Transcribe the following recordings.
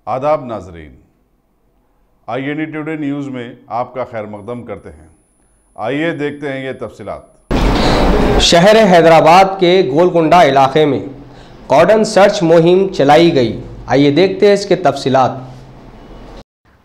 आदाब नाजरीन, INE today news में आपका खैर मकदम करते हैं। आइए देखते हैं ये तफसीलात। शहर हैदराबाद के गोलकुंडा इलाके में कॉर्डन सर्च मुहिम चलाई गई। आइए देखते हैं इसके तफसीलात।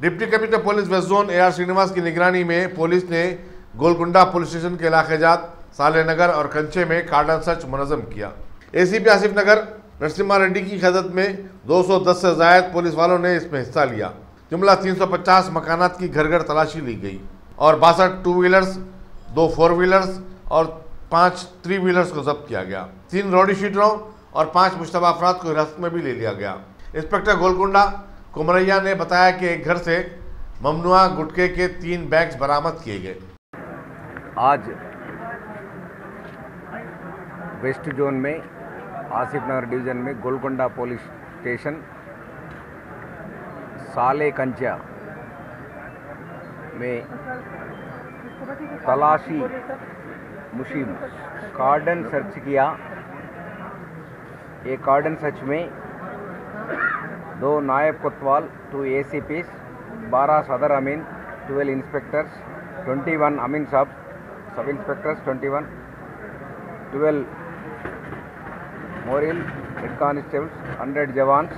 Deputy commissioner police west zone AR Srinivas की निगरानी में पुलिस ने गोलकुंडा पुलिस स्टेशन के इलाके जात साले नगर और कंचे में कार्डन सर्च मुनज़्ज़म किया। ACP आसिफ नगर नरसिम्हा रेड्डी की क़यादत में 210 से ज़ायद पुलिस वालों ने इसमें हिस्सा लिया। जुमला 350 मकानात की घर घर तलाशी ली गई और 62 टू व्हीलर्स, 2 4 व्हीलर्स और 5 3 व्हीलर्स को जब्त किया गया। 3 रौडी शीटरों और 5 मुश्तबा अफराद को हिरासत में भी ले लिया गया। इंस्पेक्टर गोलकुंडा कुमरैया ने बताया कि एक घर से ममनुआ गुटखे के 3 बैग्स बरामद किए गए। आज वेस्ट जोन में आसिफ नगर डिवीज़न में गोलकुंडा पुलिस स्टेशन साले कंचा में तलाशी मुहिम कार्डन सर्च किया। ये कार्डन सर्च में 2 नायब कोतवाल, 2 ACPs, 12 सदर अमीन, 12 इंस्पेक्टर्स, 21 अमीन साहब सब इंस्पेक्टर्स, 21 12 मोरिल head constables, 100 jawans,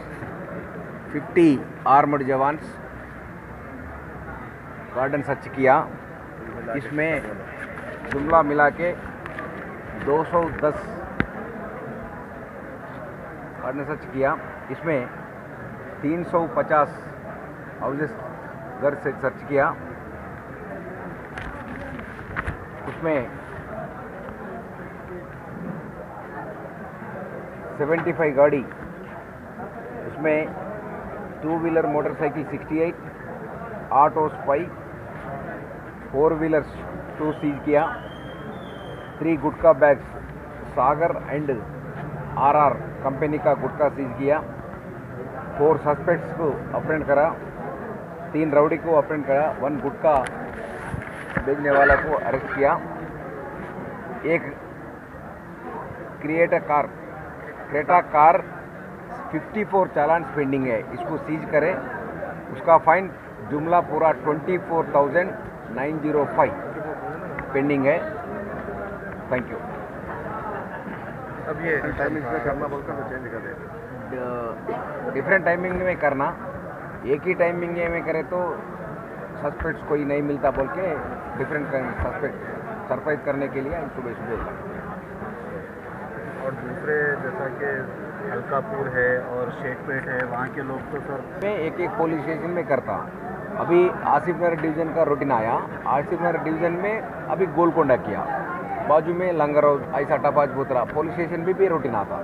50 armed jawans cordon search किया। इसमें जुमला मिला के 210 गार्डन सर्च किया। इसमें 350 हाउसेस घर से सर्च किया। उसमें 75 गाड़ी, उसमें 2 व्हीलर मोटरसाइकिल 68, ऑटो स्पाई, 4 व्हीलर्स 2 सीज किया। 3 गुटखा bags Sagar and RR company का गुटखा सीज किया। 4 सस्पेक्ट्स को अप्रेंड करा, 3 राउडी को अप्रेंड करा, 1 गुटखा बेचने वाला को अरेस्ट किया। एक क्रेटा कार 54 चालान पेंडिंग है, इसको सीज करें। उसका फाइन जुमला पूरा 24,905 पेंडिंग है। Thank you. अब ये टाइमिंग में करना बोलकर तो चेंज कर देते, डिफरेंट टाइमिंग में करना। एक ही टाइमिंग में करे तो सस्पेक्ट्स कोई नहीं मिलता बोल के डिफरेंट सस्पेक्ट सरप्राइज करने के लिए सुबह सुबह। और दूसरे जैसा कि हल्कापुर है और शेखपेट है, वहाँ के लोग तो सर मैं एक पुलिस स्टेशन में करता। अभी आसिफ नगर डिवीज़न का रूटीन आया। आसिफ नगर डिवीज़न में अभी गोलकुंडा किया, बाजू में लंगर हाउस, ऐसा टपाज बोतरा पुलिस स्टेशन भी रूटीन आता।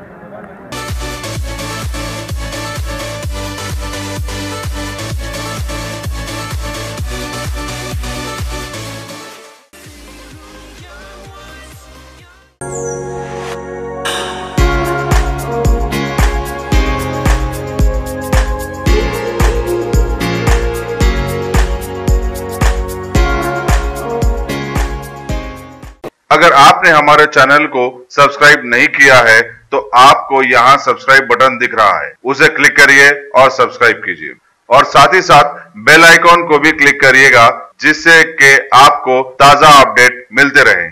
अगर आपने हमारे चैनल को सब्सक्राइब नहीं किया है तो आपको यहाँ सब्सक्राइब बटन दिख रहा है, उसे क्लिक करिए और सब्सक्राइब कीजिए और साथ ही साथ बेल आइकॉन को भी क्लिक करिएगा, जिससे कि आपको ताजा अपडेट मिलते रहे।